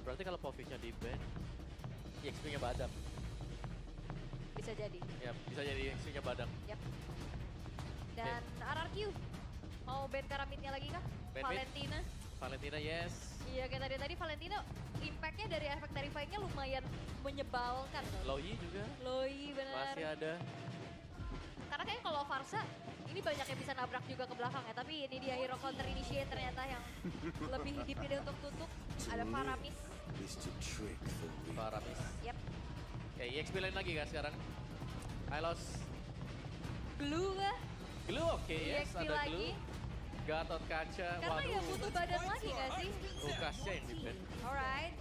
Berarti kalau Povich-nya di ban, EXP-nya Badang. Bisa jadi. Ya, bisa jadi EXP-nya Badang. Yap. Dan RRQ mau ban Karamitnya lagi kah? Ban mid. Valentina. Valentina, yes. Iya, kayak tadi Valentina impact-nya dari efek terrifying-nya lumayan menyebalkan loh. Loi juga Loi benar. masih ada. Karena kayaknya kalau Varsa ini banyak yang bisa nabrak juga ke belakang ya. Tapi ini dia hero counter initiate ternyata yang lebih dipilih untuk tutup. Ada Faramis. Faramis. Yap. Oke, EXP lain lagi kan sekarang. Hylos. Glue kah? Glue, oke, yes, EXP ada lagi. Glue. Gatot Kaca, Karena ya butuh badan lagi gak sih? Lukasnya yang di-ban. Alright.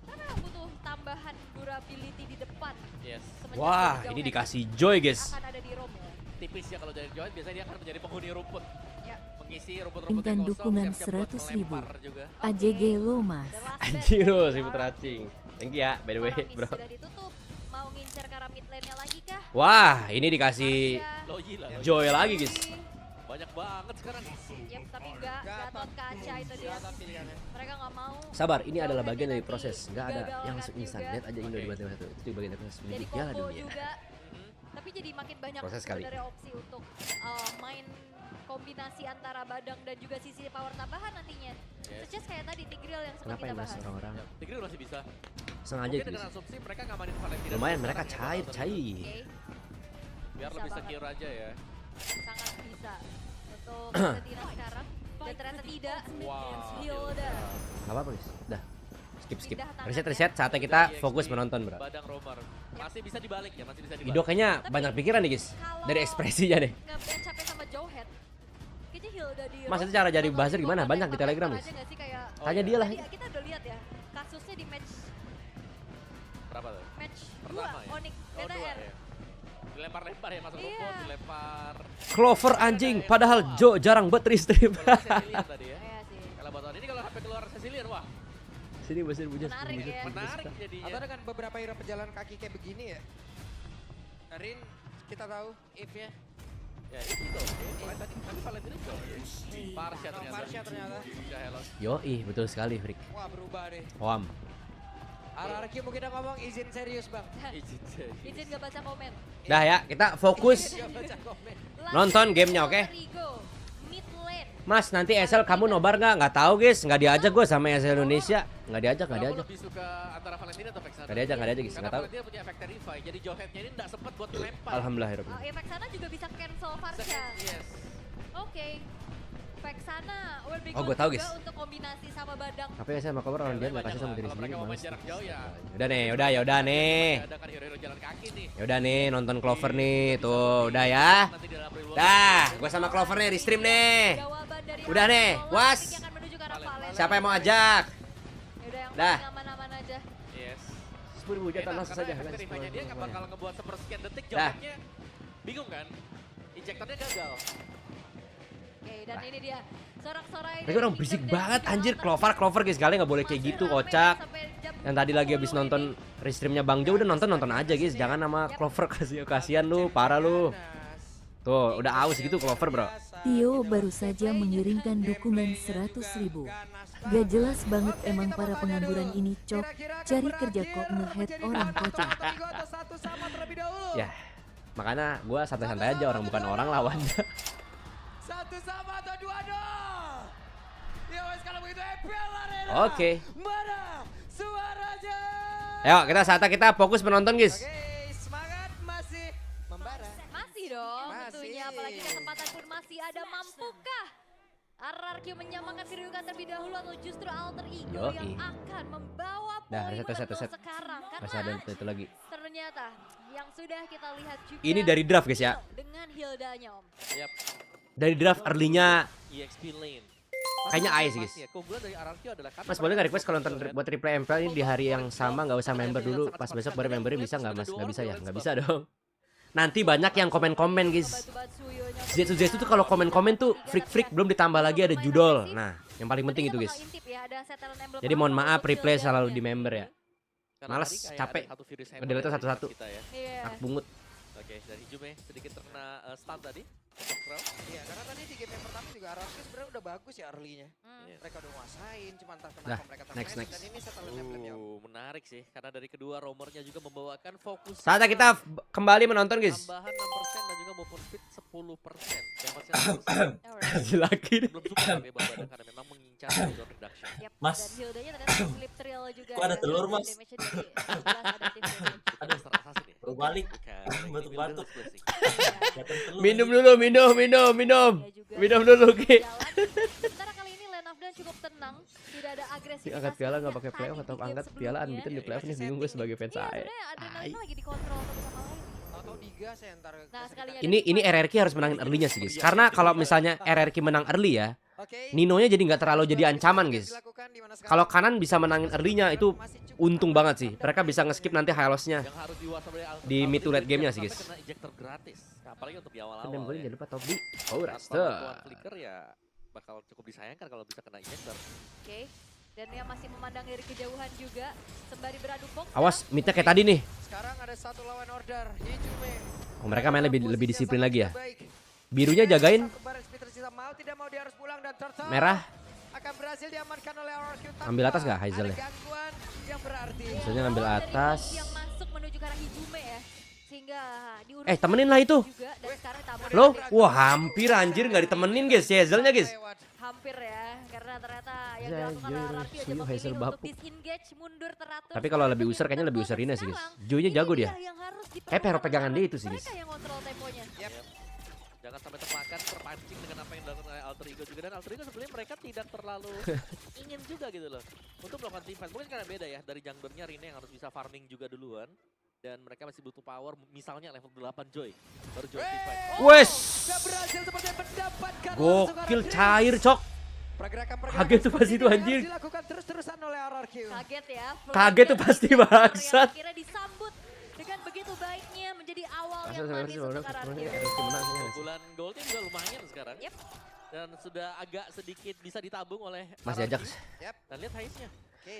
Karena butuh tambahan durability di depan. Yes. Semenjak Wah, jauh ini head dikasih Joy, guys. akan ada di roam ya. Tipis ya kalau jadi join, biasanya dia akan menjadi penghuni rumput. Ya. Mengisi rumput-rumput Intan yang kosong, dukungan siap-siap buat 100.000. melempar juga. AJG lo mas. The last Anjir bet lo dari si Putra RRQ. Cing. Thank you ya, by the way, Faramis bro. sudah ditutup. Mau ngincer ke arah mid lane-nya lagi kah? Wah, ini dikasih Loi lah. Loi. Joy lagi, guys. Banyak banget sekarang. Yep, tapi enggak. Gatot Kaca itu dia. Mereka nggak mau. Sabar, ini Jauh adalah head bagian dari nanti proses. Nggak ada gagalkan yang langsung instan. juga. Lihat aja Indo di Oke. bagian satu. Itu bagian dari proses Jadi menuju Piala combo Dunia. juga. Tapi jadi makin banyak Proses kali. sebenarnya opsi untuk main kombinasi antara Badang dan juga sisi power tambahan nantinya. Yes. Such as kayak tadi Tigreal yang sempat Kenapa kita ya mas bahas. orang-orang Ya, Tigreal masih bisa. sengaja Mungkin gitu? dengan asumsi mereka ngamanin Valentina. Lumayan dulu mereka sekarang ya, cair. Oke, biar Bisa lebih banget. secure aja ya. sangat bisa untuk Valentina sekarang. Dan ternyata tidak. Wow. Hilda. Gak apa-apa guys, dah skip. Pindah tangan Reset, saatnya kita fokus menonton bro. Badang Romer. Masih bisa dibalik ya, masih bisa dibalik. Ido kayaknya Tapi banyak pikiran nih guys, Kalau dari ekspresinya deh. nge-ban capek sama Jowhead, kayaknya Hilda di Mas, roam itu cara jadi bakal buzzer gimana? dibawa Banyak di tembak Telegram, lempar guys. aja nggak sih kayak Tanya dia lah. tadi kita udah lihat ya kasusnya di match Berapa tuh? dua Pertama ya? Onyx Oh, dua BTR. ya. Dilempar-lempar ya masuk Iya. rumput, dilempar. Clover anjing, padahal Jo jarang buat strip. Kalau Cecilian tadi ya. Iya sih. Kalau Baton ini kalau sampai keluar Cecilian, wah Sini besar bujur. Menarik ya. menarik jadinya. Atau dengan beberapa hero pejalan kaki kayak begini ya. Rin kita tahu if-nya. Ya itu tuh. Tapi Valentina juga. Parsha ternyata. Parsha ternyata. Ya Helos. Yoi, betul sekali Frik. Wah berubah deh. Wam. RRQ mungkin udah ngomong izin serius bang. Izin gak baca komen. Dah ya, kita fokus Gak baca komen. nonton gamenya, oke? Rigo, mid lane. Mas, nanti SL kamu nobar nggak? Nggak tahu guys, nggak diajak gue sama SL Indonesia. Nggak diajak. Kalau aku lebih suka antara Valentina atau Vexana. Nggak diajak guys, Karena nggak tahu. Valentina punya efek Terrify, jadi Jowhead-nya ini nggak sempat buat melempar. Alhamdulillah Hirob. Vexana juga bisa cancel Varsha. Yes. Oke. Vexana will be Oh, good gua tahu, juga guys. untuk kombinasi sama Badang. Tapi saya sama kabar orang dia nggak kasih sama diri Kalau sendiri. mereka mau main Males. jarak jauh ya. Udah nih, udah nih. Ada kan hero-hero jalan kaki nih. Ya udah nih, nonton Clover nih, tuh, udah ya. Nanti di dalam real world. Dah, gue sama Clover nih di stream nih. Jawaban dari Udah nih, Arsenal, was. Pick yang akan menuju ke arah Valen. Siapa yang mau ajak? Yaudah yang Dah. paling aman-aman aja. Yes. 10.000 Enak, jatah langsung karena saja. efek Terrify-nya dia nggak bakal ngebuat sepersekian detik Dah. Jowhead-nya bingung kan? Injektornya gagal. Oke, dan ini dia sorak-sorai. Mereka orang berisik banget anjir, Clover guys, kalian nggak boleh kayak gitu, kocak. Yang tadi lagi habis nonton restreamnya Bang Jo, udah nonton aja guys, jangan nama Clover, kasihan lu, parah lu. Tuh, udah aus gitu Clover bro. Tio baru saja mengirimkan dukungan 100.000. Gak jelas banget emang para pengangguran ini cok. Cari kerja kok ngehead orang kocak. Ya, makanya gua santai-santai aja, orang bukan orang lawannya. Satu sama atau dua dong. Ya wes kalau begitu EPL Arena. Oke. Mana suaranya? Ayo, kita fokus menonton guys. Oke, semangat masih membara. Masih dong Masih. tentunya, apalagi kesempatan pun masih ada. Mampukah RRQ menyamakan kedudukan terlebih dahulu atau justru alter ego Yoi. yang akan membawa Dah, poin reset. penuh sekarang? Masih ada Karena itu lagi. ternyata yang sudah kita lihat juga Ini dari draft guys ya. dengan Hildanya om. Yap. Dari draft early-nya EXP lane. Kayaknya Ice, guys. Ya, keunggulan dari RRQ adalah karena Mas boleh nggak request kalau mereka nonton kan? buat replay MPL ini di hari yang sama, nggak usah member dulu, pas besok baru membernya bisa nggak mas? Nggak bisa ya? Nggak bisa dong. Nanti banyak yang komen-komen guys. Batsubatsuyonya Zetsu tuh kalau komen-komen tuh freak belum ditambah lagi ada judul. Nah, yang paling penting itu guys. ya, Jadi mohon maaf replay selalu di member ya. Karena Males, tadi kayak capek. ada satu Furious Hammer Ngedelete yang satu-satu. kita ya. Iya. Ak bungut. Oke, dari Jume sedikit terkena stun tadi. Iya, karena tadi di game yang pertama juga Ararki sebenarnya udah bagus ya early-nya. Mereka udah nguasain, cuma entah kenapa Dah, mereka next. terpleset. Dan ini setelah emblemnya. Menarik sih, karena dari kedua roamernya juga membawakan fokus. Saatnya kita kembali menonton guys. Tambahan 6% dan juga movement speed 10%. Damage nya 10%. Alright. Kasih lagi. Belum cukup tapi Barbada karena memang mengincar cooldown reduction. Yep. Mas. Dan Hildanya ternyata slip trail juga. Kok ada ya, telur, dan Mas? damage-nya dari 11 adaptive damage. Ada terasa sih. Baru balik. Bukan. Batuk-batuk. Kelihatan telur. Minum dulu, minum. Ya juga Minum dulu, Ki. jalan. Sementara kali ini Lane of Dawn cukup tenang, tidak ada agresivitas. Angkat piala nggak yang pakai tadi playoff di atau game angkat sebelumnya. piala unbeaten di playoff nih, bingung gue sebagai fans Iya, AE. sebenarnya adrenalinnya lagi dikontrol satu sama lain. Tahu-tahu digas ya ntar. Nah, sekalinya Ini RRQ harus menangin early-nya sih guys. Karena kalau misalnya RRQ menang early ya, Oke. Ninonya jadi nggak terlalu jadi ancaman guys. Kalau kanan bisa menangin early-nya itu untung banget sih. Mereka bisa nge-skip nanti high loss-nya. Yang harus diwaspadai Di mid to late game-nya sih, guys. Kena ejector gratis. Apalagi untuk di awal-awal. Dan boleh ya. jangan lupa top di Power Tanpa Raster. bantuan flicker ya bakal cukup disayangkan kalau bisa kena ejector. Oke. Dan dia masih memandang dari kejauhan juga sembari beradu fokus. Awas, midnya kayak tadi nih. Sekarang ada satu lawan order. Hijume. Oh, mereka main lebih disiplin lagi ya. Birunya jagain. Mau tidak mau dia harus pulang dan Turtle Merah. akan berhasil diamankan oleh RRQ tanpa Ambil atas nggak Hazel ya? ada gangguan yang berarti. Hazelnya ngambil Dari atas. Doki yang masuk menuju ke arah Hijume ya. Sehingga diurus Temenin lah itu. juga dan sekarang tambah Loh, wah hampir anjir nggak ditemenin guys si Hazelnya guys. Lewat. hampir ya karena ternyata yang Zai, dilakukan Joy, RRQ aja Suyu, Hazel, memilih untuk Bapuk. disengage mundur teratur. Tapi kalau lebih usar kayaknya lebih usar Rina sih guys. Joy-nya jago dia. Kayak hero pegangan dia itu sih guys. Mereka yang kontrol temponya. Jangan sampai termakan, terpancing dengan apa yang dilakukan oleh Alter Ego juga. Dan Alter Ego sebenarnya mereka tidak terlalu ingin juga gitu loh untuk melakukan team fight. Mungkin karena beda ya, dari junglernya Rina yang harus bisa farming juga duluan. Dan mereka masih butuh power, misalnya level 8 Joy. Baru Joy team fight. Wes, Gak berhasil seperti mendapatkan gokil langsung cair cok. Pergerakan-pergerakan Kaget tuh seperti pasti ini tuh, harus anjir. dilakukan terus-terusan oleh RRQ. Kaget ya. Kaget tuh pasti bangsat. Akhirnya disambut dengan begitu baiknya menjadi awal Asal yang sampai manis sih untuk RRQ. Bulan goldnya juga lumayan sekarang. Yep. Dan sudah agak sedikit bisa ditabung oleh Masih RRQ. ajak. Yap, Dan lihat haze-nya. oke.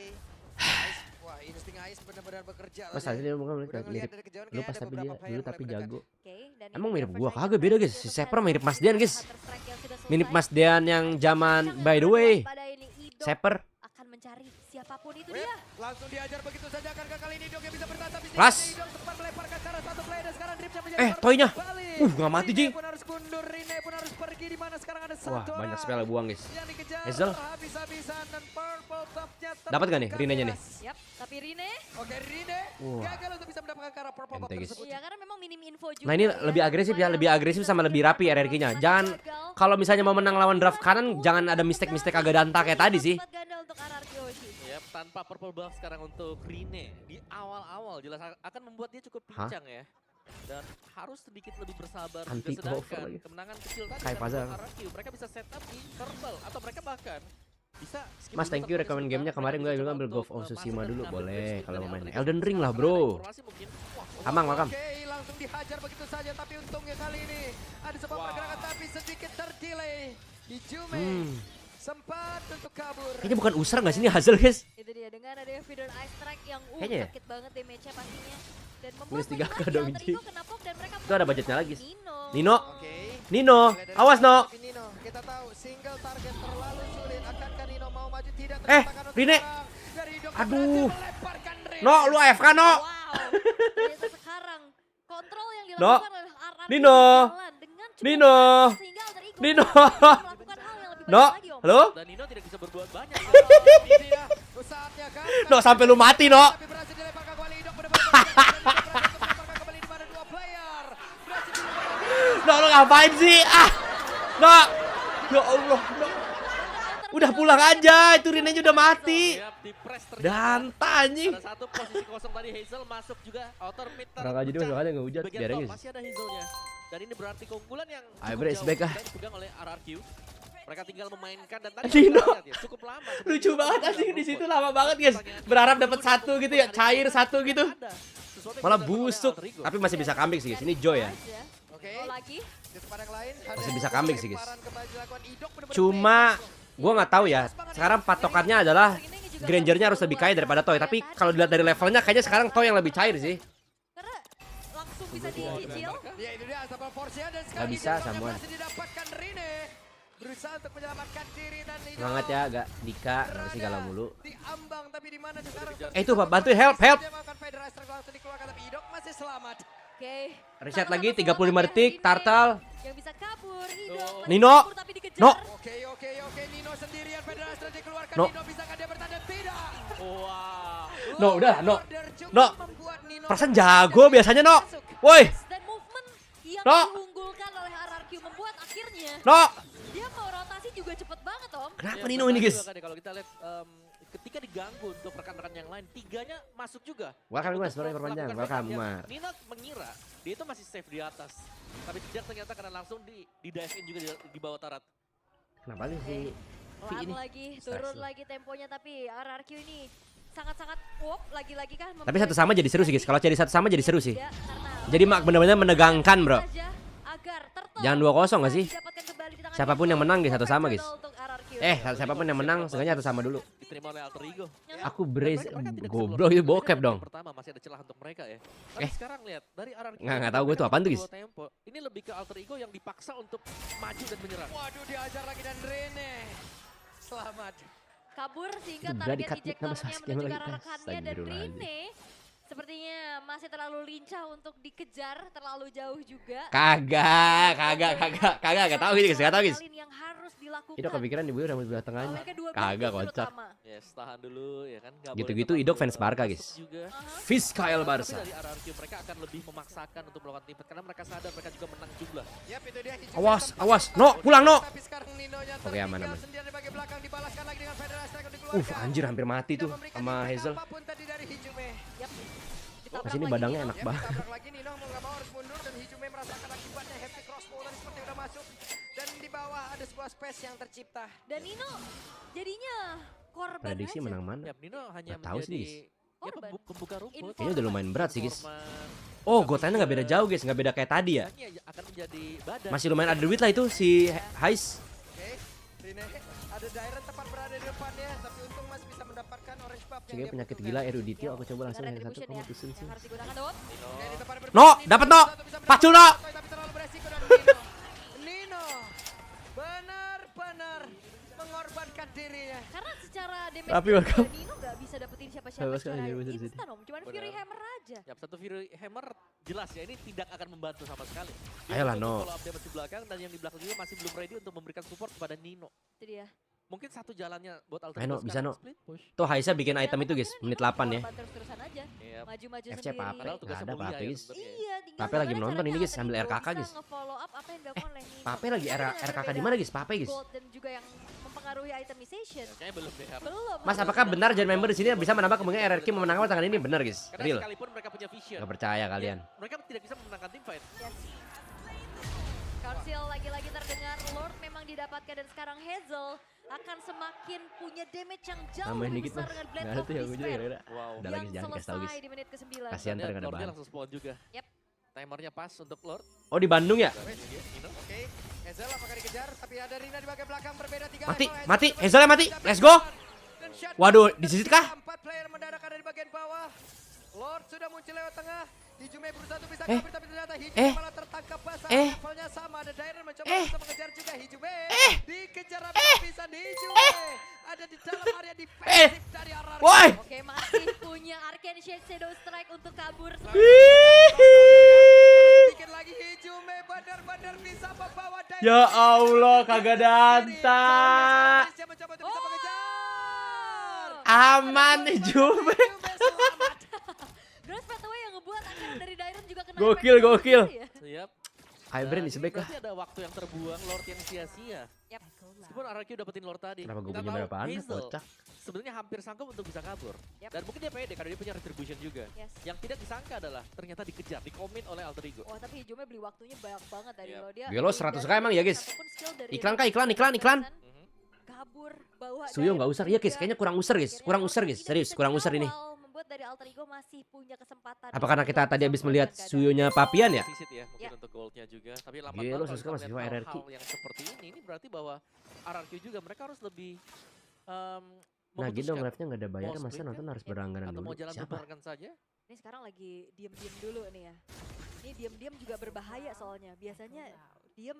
Ais, wah insting Ais benar-benar bekerja. Mas tadi. tadi dia bukan Udah ngeliat mirip. dari kejauhan Lu kayaknya pas ada tapi dia beberapa player dulu tapi mulai jago. Oke, dan Emang ini mirip first gua strike kagak beda guys. Si untuk Seper Hazel. mirip Mas Dian guys. Counter strike yang sudah Mirip selesai. Mas Dian yang zaman by the way. Pada ini Ido Seper. akan mencari siapapun itu Wait, dia. langsung diajar begitu saja karena kali ini Dog yang bisa bertahan tapi Kelas. Dog sempat melemparkan ke arah satu player dan sekarang dripnya menjadi korban toynya. kembali. Nggak mati, Rine Jing. pun harus mundur, Rine pun harus pergi di mana sekarang ada Wah, satu banyak orang spell buang guys. yang dikejar Hazel. habis-habisan dan purple top-nya Dapat nggak nih terbuka Rinenya nih? bebas. Yap, tapi Rine, Oke, Rine Wah. gagal untuk bisa mendapatkan ke arah purple top Ente, guys. tersebut. iya karena memang minim info juga. Nah ini lebih agresif ya, lebih agresif sama lebih rapi RRQ-nya. Jangan kalau misalnya mau menang lawan draft kanan jangan ada mistake-mistake agak danta kayak tadi sih. Ganda untuk RRQ Oshi. Yap, tanpa purple buff sekarang untuk Rine di awal-awal jelas akan membuat dia cukup pincang ya. Dan harus sedikit lebih bersabar Anti juga over sedangkan lagi. kemenangan kecil tadi Kayak dari puzzle. RRQ, mereka bisa set up di turtle atau mereka bahkan bisa skip Mas dulu thank you turtle recommend sebentar, gamenya kemarin mereka gue bisa juga ambil coba Golf of untuk Tsushima masuk dan dulu ngambil boleh drip kalau dari mau main Alter Ego. Elden Ring lah Ada bro. informasi mungkin, wah, Amang makam. Oke, langsung dihajar begitu saja tapi untungnya kali ini ada sebuah Wow. pergerakan tapi sedikit terdelay. Hijume sempat untuk kabur. Kayaknya bukan usar nggak sih ini Hazel guys? Itu dia dengan ada Feeder Ice Strike yang Kayaknya ya. sakit banget damage-nya pastinya. Dan membuat Minus 3K lagi-lagi dong, Alter Ji. Ego kena pop dan mereka Itu ada budgetnya lagi. Nino. Nino. Oke. Nino, Mulai dari awas No. tapi Nino, kita tahu single target terlalu sulit. Akankah Nino mau maju? Tidak Eh, ternyata untuk Rine. sekarang. Dari Dok Aduh. berhasil melemparkan Rine. No, lu AFK No. Wow. Ternyata sekarang kontrol yang No. dilakukan oleh RRQ Nino. berjalan dengan cukup Nino. baik, sehingga Alter Ego Nino. melakukan hal yang lebih No, baik lagi, Om. halo? dan Nino tidak bisa berbuat banyak. Ini dia saatnya kan. No sampai lu mati No. Tapi berhasil dilemparkan kembali Dok benar-benar melemparkan kembali di mana dua player. Berhasil dilemparkan. No lu ngapain sih? Ah. No. Ya Allah. No. Udah pulang aja, itu Rinenya udah mati. Siap di press ternyata. Danta anjing. Ada satu posisi kosong tadi Hazel masuk juga outer mid Orang aja dia masuk aja nggak hujat, bagian biarin top guys. masih ada Hazelnya. Dan ini berarti keunggulan yang Ayo, cukup Bre, jauh back ah. dan dipegang oleh RRQ. Mereka tinggal memainkan dan tadi Dino. kita lihat ya, cukup lama. Lucu banget asli di situ lama banget guys. Berharap dapat satu gitu ya, cair satu gitu. Malah busuk. Tapi masih bisa kambing sih guys. Ini Joy ya. Aja. Oke. Mau lagi? Di tempat yang lain Masih bisa kambing sih, guys. lemparan kembali dilakukan Idok benar-benar Cuma gua nggak tahu ya. Sekarang patokannya adalah Rine juga Grangernya harus lebih kaya daripada Toy. Tapi kalau dilihat dari levelnya kayaknya sekarang Toy yang lebih cair sih. karena langsung bisa bisa dicicil. Ya itu dia Asapal Forsia dan Nggak sekarang bisa, Hijau Samuan. berhasil didapatkan Rine. Berusaha untuk menyelamatkan diri dan Nino. Semangat ya, agak Dika, kenapa sih galau mulu. Diambang tapi di mana sekarang? Itu Pak, bantuin, help. Dia melakukan Federaster langsung dikeluarkan tapi Idok masih selamat. Oke. Reset Sama-sama lagi selamat 35 ya, detik, Rine. Turtle. Yang bisa kabur, Idok masih Nino. kabur tapi dikejar. No. Oke, Nino sendirian Federaster dikeluarkan. No. Nino bisa dia bertanda? Tidak. Wow. No, udah, no. Order cukup No. membuat Nino Perasaan jago biasanya, No. Woi, Dan movement yang No. diunggulkan oleh RRQ membuat akhirnya No. dia mau rotasi juga cepet banget, Om. Kenapa Ya, Nino ini, benar guys? juga kan ya, kalau kita lihat ketika diganggu untuk rekan-rekan yang lain, tiganya masuk juga. Welcome, Untuk Mas, baru perpanjang. melakukan Welcome, backup. Umar. Nino mengira dia itu masih safe di atas, tapi tidak, ternyata karena langsung di dive in juga di bawah Tarat. Kenapa sih si Vi Pelan ini? lagi, Stres turun lu. lagi temponya tapi RRQ ini sangat-sangat lagi-lagi kan. Tapi satu sama jadi seru sih, guys. Kalau jadi satu sama jadi seru sih. Tidak, karena Jadi mak benar-benar menegangkan, bro. saja agar Turtle Jangan 2-0 nggak sih? didapatkan kembali di tangan Siapapun yang Nino. menang, guys, satu sama, guys. Untuk RRQ. Siapapun yang menang, seenggaknya satu sama dulu. Diterima oleh Alter Ego. Aku brace, Mereka tidak bisa goblok keluar itu dari bokep game dong. Pertama masih ada celah untuk mereka ya. Tapi sekarang lihat dari RRQ. Nggak tahu gue tuh apaan tuh, guys. Tempo. Ini lebih ke Alter Ego yang dipaksa untuk maju dan menyerang. Waduh, diajar lagi dan Rene. Selamat. Kabur sehingga Itu udah target di-cut sama ejektornya Sasuke menuju ke lagi. arah rekannya dan Astagfirullahaladzim. Rine sepertinya masih terlalu lincah untuk dikejar terlalu jauh juga. Kagak tahu guys, nggak tahu guys. Hal yang harus dilakukan Itu kepikiran ibu udah sebelah tengahnya. oleh kedua Kagak, tim kocak. terutama. Yes, tahan dulu ya kan. Nggak Gitu-gitu boleh Idok terlalu, fans Barca, masuk guys. Juga. Fiskael Tapi Barca. dari RRQ mereka akan lebih memaksakan untuk melakukan tim fight karena mereka sadar mereka juga menang jumlah. Yap, itu dia Hijau Awas, sempat awas. kabur. No, pulang, No. Tapi sekarang Ninonya Oke, aman, tertinggal aman. sendirian di bagian belakang, dibalaskan lagi dengan Federasi yang dikeluarkan. Anjir hampir mati Tidak tuh memberikan sama impact Hazel. apapun tadi dari Hijume. Yap. Ditabrak Mas ini lagi badangnya Nino. enak Yap, banget. ditabrak lagi Nino mau nggak mau harus mundur dan Hijume merasakan akibatnya. Happy crossbow tadi seperti udah masuk dan di bawah ada sebuah space yang tercipta. Dan Nino jadinya korban Prediksi aja. menang mana? Ya, Nino hanya Nggak tahu sih, menjadi guys. ya, Korban. pembuka rumput. Informan. Kayaknya udah lumayan berat sih guys. Informan. Oh, Gotennya nggak beda jauh guys, nggak beda kayak tadi ya. Tiganya akan menjadi badan. Masih lumayan ada duit lah itu si Hais. Oke, Rine ada Dairen tepat berada di depannya, tapi untung masih bisa mendapatkan orange buff Cegah penyakit gila Eruditio, aku coba langsung yang satu Retribution kamu ya, tusun sih. yang harus digunakan Dot. Nino. Oke, di tempat No, dapat No. Pacul No. Tapi terlalu beresiko dan Nino. Nino benar-benar mengorbankan dirinya. Karena secara damage Tapi juga welcome. Nino nggak bisa dapetin siapa-siapa Bebas kan, secara jadi bisa di instan Om. Cuman Fury Benar. Hammer aja. Ya, satu Fury Hammer jelas ya ini tidak akan membantu sama sekali. Ayolah, Untuk No. follow up damage di belakang dan yang di belakang juga masih belum ready untuk memberikan support kepada Nino. Itu dia. Mungkin satu jalannya buat Alter Ayo, No, Ego bisa, sekarang No. split push. Tuh Haisnya bikin item itu guys, menit 8 ya. Korban terus-terusan aja. Iya. Maju-maju FC sendiri. apa-apa. Padahal tugasnya Nggak ada mulia apa-apa, ya guys. sebenarnya. Iya, tinggal Pape lagi gimana menonton ini, caranya guys, sambil Alter Ego RKK, bisa guys. nge-follow up apa yang dilakukan oleh Nino. Pape lagi Tapi dengan RKK di berbeda mana guys? Pape guys. gold dan juga yang mempengaruhi itemization. Kayaknya belum deh. Belum. Mas, apakah benar Gen member di sini bisa menambah kemungkinan RRQ memenangkan pasangan ini? Benar guys, Karena real. sekalipun mereka punya vision. Gak percaya kalian. Ya, mereka tidak bisa memenangkan tim fight. Yes. Council lagi-lagi terdengar, Lord memang didapatkan dan sekarang Hazel akan semakin punya damage yang jauh Tambahin lebih dikit besar mas. dengan Gak Blade ada of tuh ya gue juga Despair kira-kira. Wow. Udah lagi yang jangan kasih tau selesai guys. di menit ke-9. Kasihan ntar gak ada Lordnya bahan. langsung spawn juga. Yep. Timernya pas untuk Lord. Oh di Bandung ya? Nino. Oke, Hazel apakah dikejar? Tapi ada Rina di bagian belakang berbeda 3 Mati, level. mati, Hazel Hazelnya mati. Let's go. Dan shot Waduh, disisit kah? 4 player mendadak ada di bagian bawah. Lord sudah muncul lewat tengah. Hijume berusaha untuk bisa Eh. kabur tapi ternyata Hijume Eh. malah tertangkap basah. Eh. Levelnya sama, ada Dairen mencoba Eh. untuk mengejar juga Hijume. Dikejar habis-habisan Hijume. Ada di dalam area defensif dari RRQ. Woi. Oke, masih punya Arcane Shade Shadow Strike untuk kabur. Sedikit lagi Hijume benar-benar bisa membawa Dairen. Ya Allah, kagak danta. Dia mencoba untuk bisa mengejar. Aman nih Juve. Hijume selamat. Grass Pathway yang ngebuat akhirnya dari Dairon juga kena Gokil, impact gokil. ya. Siap. Hybrid Dan isi back ini lah. berarti ada waktu yang terbuang, Lord yang sia-sia. Yap. Meskipun RRQ dapetin Lord tadi. Kenapa gue Kita punya tahu berapa anak Hazel kocak? sebenarnya hampir sanggup untuk bisa kabur. Yap. Dan mungkin dia pede karena dia punya retribution juga. Yes. Yang tidak disangka adalah ternyata dikejar, dikomit oleh Alter Ego. Wah, tapi Hijume beli waktunya banyak banget dari Yap. lo. Dia Gila, 100k emang ya, guys? ataupun skill dari Iklan kah? Iklan. Mhm. kabur bawa Suyo nggak Dairon usar, iya guys, juga. kayaknya kurang usar guys, Akhirnya kurang Lord usar guys, tidak serius bisa kurang usar ini. dikawal, membuat dari Alter Ego masih punya kesempatan. Apa karena kita untuk tadi habis bisa melihat mengorbankan Suyonya Papian ya? Defisit ya, mungkin Ya. untuk goldnya juga. Tapi lambat Gila, banget kalau Suska kita masih melihat RRQ. hal-hal yang seperti ini berarti bahwa RRQ juga mereka harus lebih Nah gitu dong, memutuskan live-nya nggak ada bayar, mau masa split nonton kah? harus berlangganan atau dulu? mau jalan Siapa? berbarengan saja. Ini sekarang lagi diem-diem dulu nih ya. Ini diem-diem juga berbahaya soalnya. Biasanya diem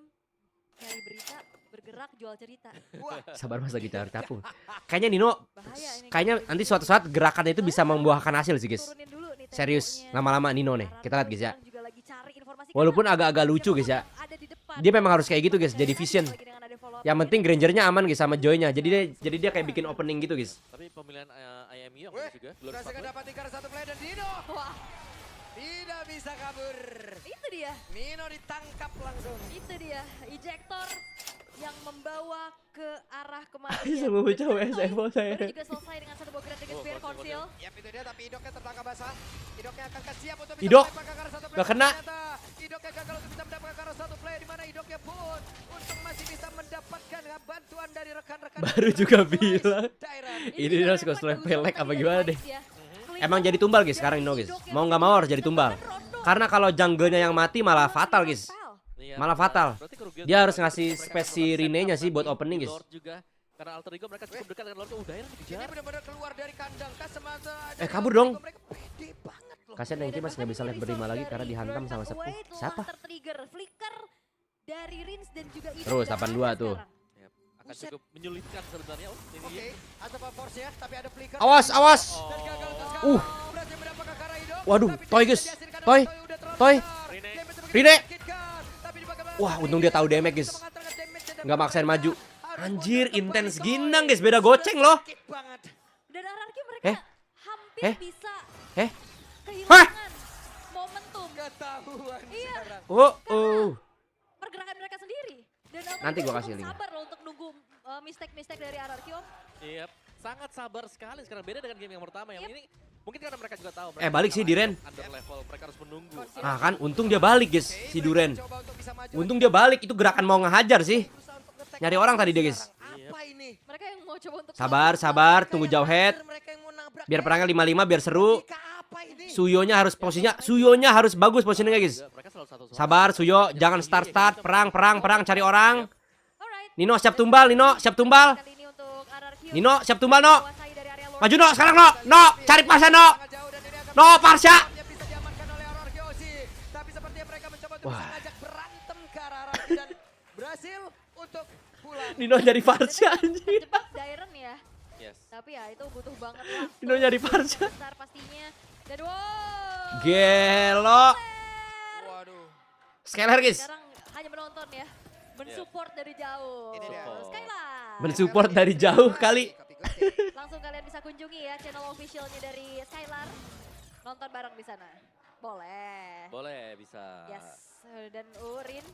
nyari berita, bergerak jual cerita. Wah, Sabar Mas lagi cari capung. Kayaknya Nino, Bahaya ini. kayaknya nanti suatu saat gerakannya itu bisa membuahkan hasil sih guys. Turunin dulu nih Serius, temponya. lama-lama Nino nih. Ararko Kita lihat guys ya. sekarang juga lagi cari informasi Walaupun karena agak-agak lucu guys ya. ada di depan. Dia memang harus kayak gitu guys, jadi vision. Lagi dengan ada follow up Yang ini. penting Grangernya aman guys sama Joy-nya. Jadi dia kayak bikin opening gitu guys. Tapi pemilihan IMU yang weh, bagus juga. Glory berhasil Sparkler. dapat tingkar satu play dan Nino Wah, tidak bisa kabur. itu dia. Nino ditangkap langsung. Itu dia, ejector yang membawa ke arah kematian. Semua bocah WSFO saya. Baru juga selesai dengan satu bogret dengan Oh, Spear konsil. Conceal. Yap, itu dia, tapi Idoknya tertangkap basah. Idoknya akan siap untuk bisa Idok, melempar ke arah satu play. nggak kena. Ternyata Idoknya gagal untuk bisa mendapatkan ke arah satu play, di mana Idoknya pun untuk masih bisa mendapatkan bantuan dari rekan-rekan. Baru juga bilang. Dairan. Ini juga dia refleks sekolah dari pelek ujung apa tadi gimana dari deh. Vibes ya. Clean Emang up jadi tumbal guys dari sekarang Nino guys. Idok yang Mau nggak mau harus jadi tumbal. Rondo. Karena kalau jungle-nya yang mati malah fatal guys. Iya, Malah fatal. berarti kerugian Dia harus mereka ngasih mereka space akan si melakukan Rene-nya setup sih buat nanti opening di guys. Lord juga. Karena Alter Ego mereka cukup dekat dengan Lord. Udah ya Ini dikejar. benar-benar keluar dari kandang kah semata. Kabur dong. Mereka pede banget loh. Kasian Nengki mas nggak bisa lihat berlima lagi karena dihantam sama Sepuh. Siapa? Tertrigger flicker dari Rins dan juga Idok. Terus, udah 82 ada tuh. sekarang. Yap, akan Buset. cukup menyulitkan sebenarnya. Oh, ini Oke, dia. ada force ya, tapi ada flicker. Awas, awas. Dan gagal untuk Uh. sekarang. Berhasil mendapatkan ke arah Idok, Waduh, tapi Toy, tidak guys. dihasilkan Toy. oleh udah terlalu Toy. besar. Rene. Damage begitu Rene. menyakitkan, tapi di bagian Wah, belakang untung dia tahu damage guys. mengantarkan damage dan Nggak maksain maju. harus Anjir, mundur kembali, intens Toy. ginang guys, beda goceng loh. Sakit banget. Dan RRQ mereka Eh? hampir Eh? bisa Eh? kehilangan momentum Ketahuan Iya. sekarang. Oh. pergerakan mereka sendiri. Dan Nanti gua cukup kasih link. sabar loh untuk nunggu mistake-mistake dari RRQ. Iya, sangat sabar sekali sekarang beda dengan game yang pertama. Yang Yep. ini mungkin karena mereka juga tahu. Balik sih, Diren. Under level, mereka harus menunggu. Ah kan, untung dia balik guys, Oke, si mereka Duren. mencoba untuk bisa maju Untung lagi. dia balik, itu gerakan mau ngehajar sih. Berusaha untuk nge-tag Nyari orang tadi dia, guys. sekarang. Apa ini? Mereka yang mau coba untuk Sabar, sabar, tunggu jauh head. Mereka yang mau nabrak Biar head. perangnya 5-5 biar seru. Logika apa ini? Suyonya harus posisinya, Suyonya harus bagus posisinya guys. Juga, mereka selalu satu suara. Sabar Suyo, jangan start-start, perang, cari orang. Alright. Nino siap tumbal, Nino siap tumbal. Kali ini untuk RRQ. Nino siap tumbal No. Menguasai dari area luar. Maju No, sekarang No, cari pasnya No. Sangat jauh dan ini akan No, Parsha. bisa diamankan oleh Arargyosi. Tapi sepertinya mereka mencoba untuk Wah. bisa ngajak berantem ke arah Arargyo dan berhasil untuk pulang. Nino nyari Parsha anjir. Terjebak Dairen ya. Yes. Tapi ya itu butuh banget waktu. Nino nyari Parsha. Besar pastinya. Dan wow. Gelo. Waduh. Skylar guys. Sekarang hanya menonton ya. Mensupport dari jauh. Ini dia. Skylar. Mensupport dari jauh kali. Langsung kalian bisa kunjungi ya channel officialnya dari Skylar. Nonton bareng di sana. Boleh. Boleh, bisa. Yes. Dan Rin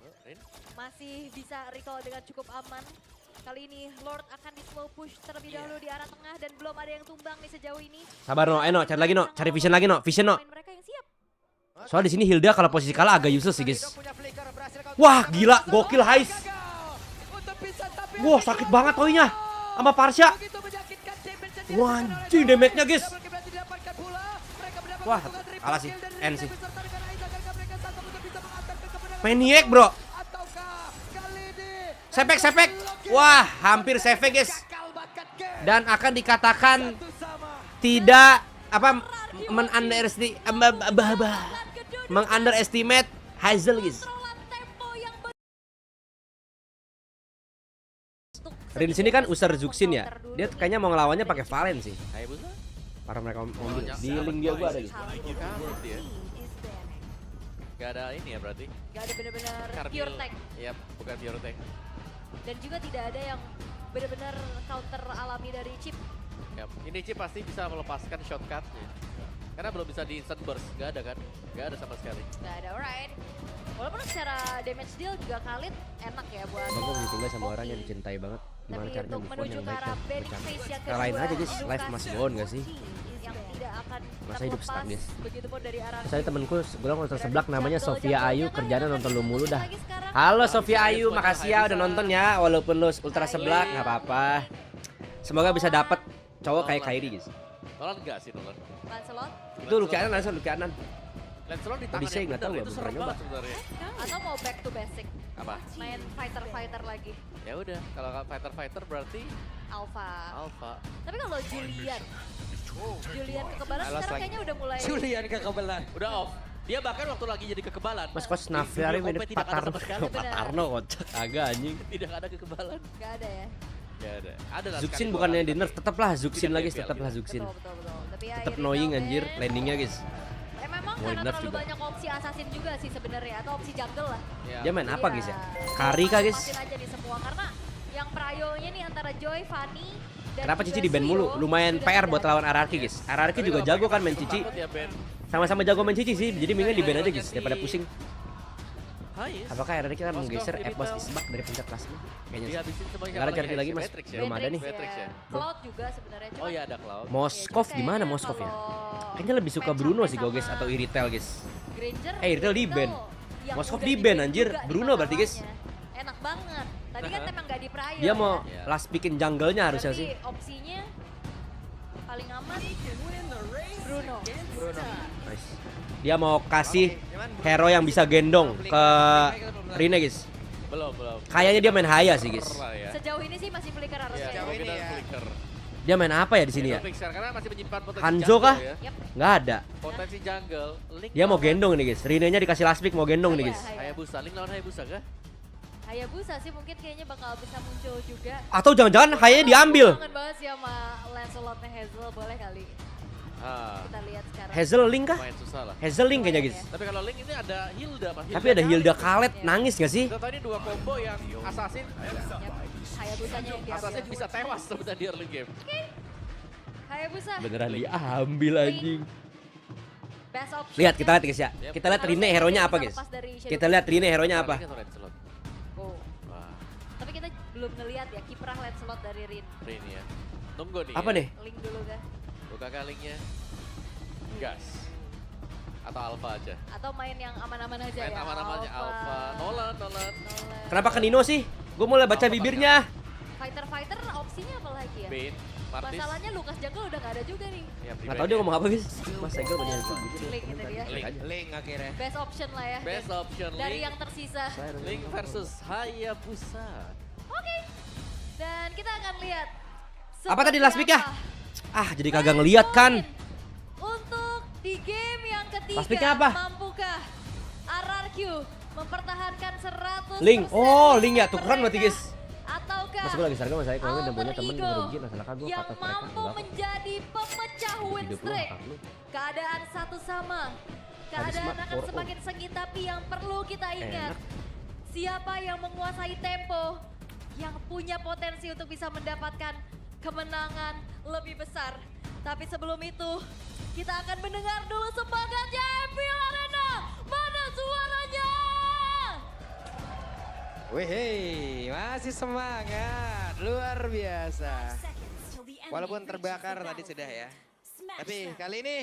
Oh, Rin. masih bisa recall dengan cukup aman. Kali ini Lord akan di slow push terlebih dahulu di arah tengah dan belum ada yang tumbang nih sejauh ini. Sabar No, No, cari lagi No, cari vision lagi No, vision No. Pemain mereka yang siap. Soalnya di sini Hilda kalau posisi kalah agak useless sih guys. Wah, gila, gokil Hais. Wah, sakit banget toinya sama Parsha. Wah, anjing damage-nya guys. Wah, kalah sih, N sih. Maniac bro. Sepek. Wah, hampir save guys. Dan akan dikatakan tidak apa mengunderestimate Hazel guys. Kontrolan tempo yang Rin sini kan user Zuxin ya. Dia kayaknya mau ngelawannya pakai Valen sih. Hayabusa? Para mereka Oh, di link dia gua ada gitu. Kabur dia. Gak ada ini ya berarti? Gak ada benar-benar Karmil. pure tank. Iya, bukan pure tank. Dan juga tidak ada yang benar-benar counter alami dari chip. Yap. Ini Chip pasti bisa melepaskan shortcutnya. Karena belum bisa di instant burst, gak ada kan? Gak ada sama sekali. Gak ada, alright. Walaupun secara damage deal juga Khalid enak ya buat Bang gua ditinggal sama orang yang dicintai banget. Gimana tapi caranya untuk move on menuju yang ke baik arah dan banning bercanda. phase yang kedua, Kalahin aja guys, live edukasi masih on gak sih? yang tidak akan Masa hidup stuck, terlepas. guys. Begitupun dari arah Saya temenku sebelah nonton seblak namanya Jungle, Sofia Ayu, jungle-nya kerjanya kan nonton lu mulu dah. lagi sekarang. Halo Sofia Bisa, Ayu, guys, makasih ya banyak udah bisa. nonton ya, walaupun lu ultra seblak nggak apa-apa. Semoga bisa dapet cowok kayak Kyrie guys. Nolan enggak sih Nolan? Lancelot Itu Lucky Anan langsung Lucky Anan. Lancelot di tangan Odyssey yang nggak tahu bener, gua, itu belum serem pernah banget sebenarnya. atau mau back to basic Apa? main fighter lagi Ya udah, kalau fighter berarti alpha. alpha. Tapi kalau Julian Julian kekebalan Alas sekarang lagi. kayaknya udah mulai. Julian kekebalan. Udah off. Dia bahkan waktu lagi jadi kekebalan. Mas kos Nafriari Di video ini kompe tidak ada sama sekali. Patarno kocak agak anjing. Tidak ada kekebalan. Gak ada ya. Ya ada. Ada lah Zuxin sekali bukannya dua di kali, nerf, tapi tetaplah Zuxin tidak lagi, DPL tetaplah gitu. Zuxin. Betul. Tapi Tetap akhirnya annoying Ben, anjir landingnya guys. Memang Mau karena nerf terlalu juga. banyak opsi assassin juga sih sebenarnya atau opsi jungle lah. Ya. Dia main apa Iya. guys ya? Kari kah guys? Lepasin aja nih semua karena yang prayonya nih antara Joy, Fanny dan Kenapa juga Cici di ban mulu? Suyo Lumayan sudah PR tidak buat ada. lawan RRQ guys. RRQ Tapi juga kalau jago mereka kan main takut Cici. ya, Ben. Sama-sama jago main Cici sih. Jadi mendingan di ban aja guys daripada pusing. Hai. Apakah RRQ kan Moskov menggeser Digital. Epos Isbak dari pencet plasma? Kayaknya sih. Dihabisin semuanya. Nggak ada cari lagi, Mas. Matrix ya? Belum ada nih. Matrix Matrix ya? Cloud juga sebenarnya. Oh iya ada Cloud. Moskov di mana Moskov ya? Kayaknya lebih suka Bruno sih gue guys atau Iritel guys. Granger, Iritel di ban. yang Moskov udah di ban, ban anjir. juga di Bruno berarti, guys. masalahnya. Enak banget. Tadi kan emang gak di prayo. Dia mau Ya. last bikin jungle-nya harusnya Berarti sih. opsinya paling aman Bruno. Nice. Dia mau kasih hero yang bisa gendong ke Rine guys. Belum. Kayaknya dia main Haya sih guys. Lah ya. Sejauh ini sih masih flicker Ya, harusnya. Sejauh ini mungkin ya. flicker. Dia main apa ya di sini ya? Flicker karena masih menyimpan potensi Hanzo jungle kah? ya. Yap. Nggak ada. Potensi jungle. Link Dia mau lawan gendong nih guys. Rine-nya dikasih last pick mau gendong nih guys. Hayabusa. Link lawan Hayabusa kah? Hayabusa sih mungkin kayaknya bakal bisa muncul juga. Atau jangan-jangan Hayanya diambil. Kangen banget sih sama Lancelotnya Hazel, boleh kali Ah, kita lihat sekarang. Hazel Link kah? lumayan susah lah. Hazel Link kayaknya guys. Tapi kalau Link ini ada Hilda Mas. Tapi ada Hilda Khaled nangis gak sih? Kita tahu ini dua combo yang assassin. Yap, Hayabusanya yang Assassin diambil. bisa tewas sebenarnya di early game. Hayabusa, Beneran diambil anjing. best option. Lihat kita lihat guys ya. Kita lihat Rine hero-nya apa guys? Kita lihat Rine hero-nya apa? Paling atau Lancelot? Oh. Wah, Tapi kita belum ngelihat ya kiprah Lancelot dari Rin. Rin ya. Tunggu nih. Apa ya. nih? Link dulu kah? Buka linknya. Gas. Atau Alpha aja. Atau main yang aman-aman aja Main ya? aman-aman aja Alpha. Nolan. Nolan. Kenapa ke Nino sih? Gue mulai baca Apa bibirnya. Fighter opsinya apa lagi ya? Bane. Martis. Masalahnya Lucas Jungle udah gak ada juga nih. Ya, Nggak tahu dia ngomong apa guys. Mas Segel banyak Link itu dia. Link. Link akhirnya. Best option lah ya. Best option Dari Link. yang tersisa. Link versus Hayabusa. Oke. Dan kita akan lihat. Apa tadi seperti last pick ya? apa Ah jadi kagak ngeliat kan. Untuk di game yang ketiga. Last pick-nya apa? Mampukah RRQ mempertahankan 100% Link. Oh Link ya tukeran berarti mereka? guys. Ataukah Mas gue lagi sarga mas saya kalau udah punya Alter temen Ego rugi masalah kan gue yang kata mereka mampu enggak kok. menjadi pemecah win Hidup lu streak? hak lu. Keadaan satu sama. Keadaan Karisma akan 4-0. semakin sengit tapi yang perlu kita ingat. Enak. Siapa yang menguasai tempo yang punya potensi untuk bisa mendapatkan kemenangan lebih besar. Tapi sebelum itu kita akan mendengar dulu semangatnya Emil Arena. Mana suaranya? Wih, masih semangat, luar biasa. Walaupun terbakar tadi sudah ya. Tapi kali ini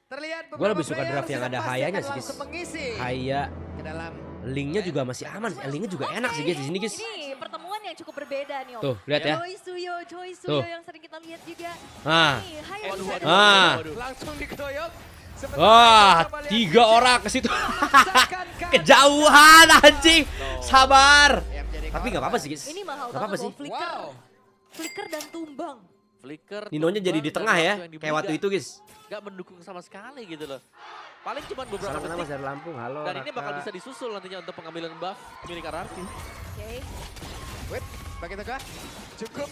terlihat Gua lebih suka player draft yang sudah ada pasti Hayanya akan sih, guys. langsung mengisi Haya ke dalam. Linknya juga masih aman. Linknya juga enak sih guys di sini guys. Ini pertemuan yang cukup berbeda nih Om. Tuh lihat ya. Joy Suyo Tuh. yang sering kita lihat juga. Ah. Nih, Hayo Waduh, bisa waduh, Ah. waduh. Langsung dikeroyok. Sementara Wah, kita coba lihat 3 Vision orang ke situ. memaksakan kaki. Kejauhan anjing. Sabar. Yang menjadi Tapi nggak apa-apa sih guys. Ini mahal Nggak apa-apa banget sih. loh, Flicker. Wow. Flicker dan tumbang. Flicker. Ninonya jadi di tumbang, tengah dan ya. waktu yang Kayak dibeli waktu itu guys. Gak mendukung sama sekali gitu loh. Paling cuma beberapa Salam kenal Mas detik. dari Lampung. Halo. Dan ini bakal Raka. bisa disusul nantinya untuk pengambilan buff milik RRQ. Oke. Wait, bagaimanakah? Cukup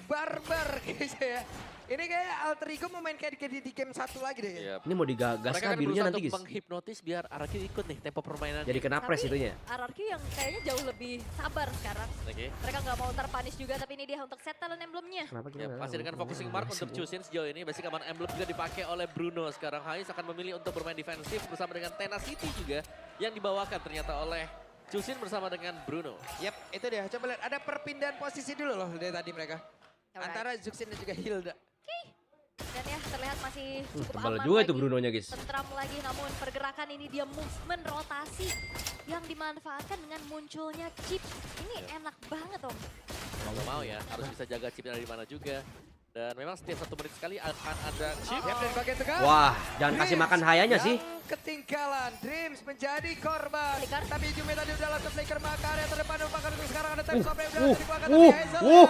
barbar guys ya. Ini kayak Alter Ego mau main kayak di game 1 lagi deh. Iya. Ini mau digagas Mereka kah akan birunya berusaha nanti untuk guys. menghipnotis biar RRQ ikut nih tempo permainan. Jadi kena press Tapi itunya. RRQ yang kayaknya jauh lebih sabar sekarang. Oke. Mereka nggak mau terpanis juga, tapi ini dia untuk set talent emblemnya. Kenapa Ya, kita? pasti dengan focusing mark untuk Chusin sejauh ini. Basic aman emblem juga dipakai oleh Bruno. Sekarang Hais akan memilih untuk bermain defensif bersama dengan Tenacity juga. Yang dibawakan ternyata oleh Chusin bersama dengan Bruno. Yap, itu dia. Coba lihat ada perpindahan posisi dulu loh dari tadi mereka. Alright. Antara Zuxin dan juga Hilda. Dan ya terlihat masih cukup Tebal aman juga lagi. itu Brunonya guys. Tentram lagi, namun pergerakan ini dia movement rotasi yang dimanfaatkan dengan munculnya chip. Ini enak banget Om. Mau nggak mau ya, harus bisa jaga chipnya dari mana juga. Dan memang setiap 1 menit sekali akan ada chip. Yap, dari bagian tengah. Wah, jangan kasih makan Hayanya sih. Yang ketinggalan, Dreams menjadi korban. Flicker. Tapi Jume tadi udah langsung Flicker maka area terdepan merupakan untuk sekarang ada time stop yang udah uh, dikeluarkan uh, tapi Hazel uh.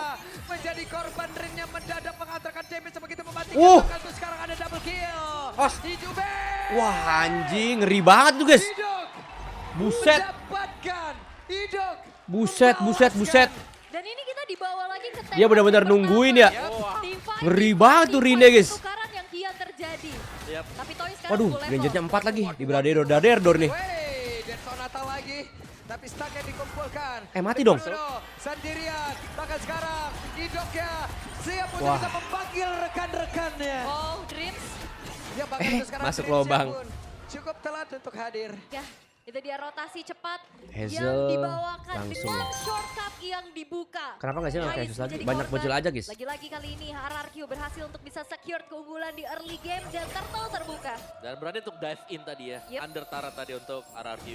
menjadi korban. Dreamnya mendadak mengantarkan damage sebegitu mematikan. Uh. Bahkan tuh sekarang ada double Os. Hijume. Wah anjing, ngeri banget tuh guys. Idok Buset. mendapatkan. Idok Buset. meloloskan. Dan ini kita dibawa lagi ke Dia benar-benar nungguin ya. Ngeri banget tuh Rine, guys. Tukaran yang kian terjadi. Yap. Tapi Toy sekarang Waduh, full level. Rangernya 4 lagi. Di Bradedor nih. Wey, dan Sonata lagi. Tapi stucknya dikumpulkan. Mati dong. Bruno sendirian. Bahkan sekarang Idoknya siap untuk Wah. bisa memanggil rekan-rekannya. Oh, Dreams. Dia bahkan untuk sekarang masuk Dreams lubang. pun cukup telat untuk hadir. Ya, itu dia rotasi cepat yang Hazel dibawakan langsung. dengan shortcut yang dibuka. Kenapa nggak sih nggak kayak Hais Asus lagi? menjadi Banyak korban. bocil aja guys. Lagi-lagi kali ini RRQ berhasil untuk bisa secure keunggulan di early game dan Turtle terbuka. Dan berani untuk dive in tadi ya. Yep. Under Tara tadi untuk RRQ.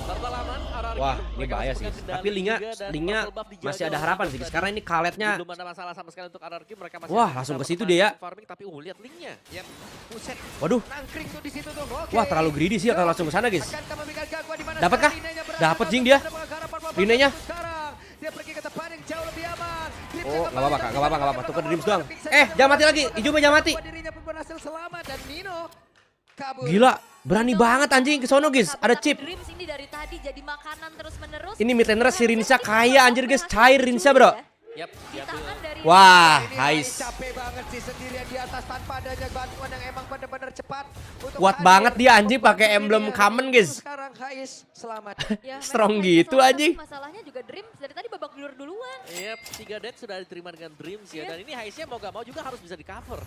Turtle aman, RRQ. Wah, ini Mereka bahaya masih sih. pegang kendali Tapi Linknya juga dan purple buff dijaga masih ada oleh harapan Idok sih. tadi. Karena ini kaletnya Belum ada masalah sama sekali untuk RRQ, mereka masih Wah, bisa langsung ke situ bertahan dia ya. farming, tapi lihat linknya. Yep. Buset. waduh. Nangkring tuh di situ tuh. Oke. Wah, terlalu greedy sih kalau langsung ke sana guys. Akankah memberikan gangguan di mana Dapat kah? sekarang Rinenya berada Dapat dalam Jing dia. harapan Purple Rinenya. Buff sekarang. Dia pergi ke tempat yang jauh lebih aman. Dreams Oh, yang nggak apa-apa, Kak. kembali Nggak apa-apa. dalam Tuker Purple Dreams Buff. doang. Big Sam Jangan mati lagi. Ijume jangan mati. Dirinya pun berhasil selamat dan Nino kabur. Gila, berani banget anjing ke sono guys. Kabur, Ada tapi chip. Dreams ini dari tadi jadi makanan terus-menerus. Ini mid laner si Rinsa kaya anjir guys. Cair Rinsa bro. Yap, Ditahan dari Wah, Ini Hais. capek banget sih sendirian di atas tanpa adanya bantuan yang emang benar-benar cepat. untuk Kuat hadir. banget dia anjing pakai Membantu emblem dirinya. common guys. Sekarang Hais selamat. Ya, Strong memang gitu, salah satu anjing. Masalahnya juga Dreams dari tadi babak belur duluan. Yep, 3 dead sudah diterima dengan Dreams ya. Iya. Dan ini Haisnya mau gak mau juga harus bisa di cover.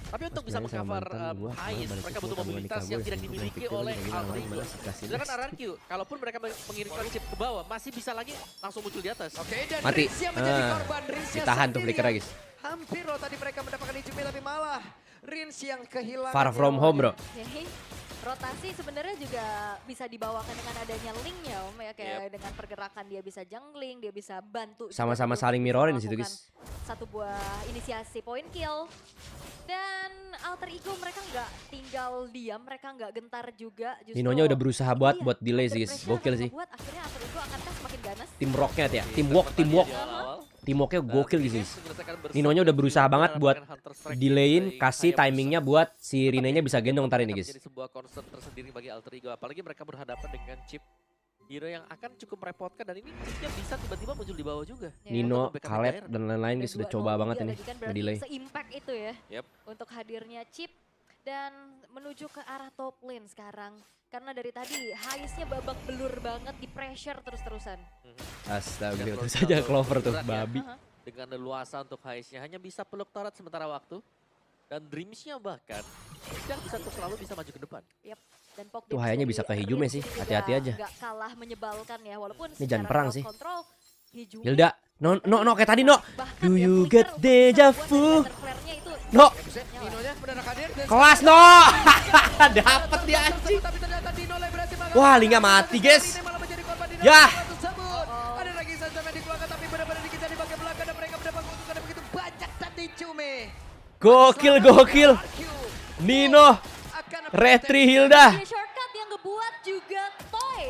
Tapi untuk bisa Sebenarnya sama meng-cover mantan gua, Hais, balik mereka ke butuh Sultan mobilitas Monica yang gua, tidak sebelum dimiliki pikir oleh lagi gimana, Altrigo. gimana sih, kasih Sedangkan next. RRQ, kalaupun mereka mengirimkan chip ke bawah, masih bisa lagi langsung muncul di atas. Oke, dan Mati. Rins yang menjadi Ah, korban. Rins yang ditahan tuh sendirian. flickernya, guys. Hampir loh tadi mereka mendapatkan Ijume tapi malah Rins yang kehilangan. Far from home bro. Oke. Rotasi sebenarnya juga bisa dibawakan dengan adanya linknya Om ya, kayak dengan pergerakan dia bisa jungling, dia bisa bantu juga Sama-sama untuk saling bisa mirrorin di situ, melakukan guys. satu buah inisiasi point kill. Dan Alter Ego mereka nggak tinggal diam, mereka nggak gentar juga. Justru Ninonya udah berusaha buat iya, buat delay sih guys. under-pressure Gokil sih. membuat akhirnya Alter Ego akankah semakin ganas? Teamworknya tuh ya. Di Teamwork. di awal-awal. Teamworknya gokil Dan guys. Rines menyelesaikan bersama Ninonya udah berusaha dengan banget buat mendapatkan Hunter Strike delayin, dari kasih Hayabusa. timingnya buat si Rinenya bisa gendong ntar ini guys. Jadi sebuah concern tersendiri bagi Alter Ego, apalagi mereka berhadapan dengan chip hero yang akan cukup merepotkan dan ini chipnya bisa tiba-tiba muncul di bawah juga. Ya. Nino, Untuk membackup Khaled, daerah. dan lain-lain guys sudah coba banget ini kan ngedelay. se-impact itu ya Yep. untuk hadirnya chip dan menuju ke arah top lane sekarang. Karena dari tadi Haisnya babak belur banget di pressure terus-terusan. Astaga, Dan terus Ronaldo aja Clover tuh, berat ya. babi. Dengan leluasa untuk Haisnya hanya bisa peluk Torret sementara waktu. Dan Dreamsnya bahkan tidak bisa untuk selalu bisa maju ke depan. Dan Pok Tuh, Dips hayanya dari bisa ke Hijume Rims sih, juga hati-hati aja. Gak kalah menyebalkan ya, walaupun Ini jangan perang sih. Control, Hijume Hilda, no kayak tadi no. bahkan Do dia you flicker get untuk deja membuat vu? Thunder Flare-nya itu No, Buset, Ninonya mendadak hadir. dan kelas no. Dapet dia anjing. Tapi ternyata Nino lagi berhasil mengamankan. Wah, Lingga mati, guys. Ini malah menjadi korban di Yah. dalam tersebut. Ada lagi Sanjam yang dikeluarkan tapi benar-benar dikejar di bagian belakang dan mereka mendapat keuntungan yang begitu banyak tadi Ijume. Gokil. Nino, Akan Retri Hilda. Dia shortcut yang ngebuat juga Toy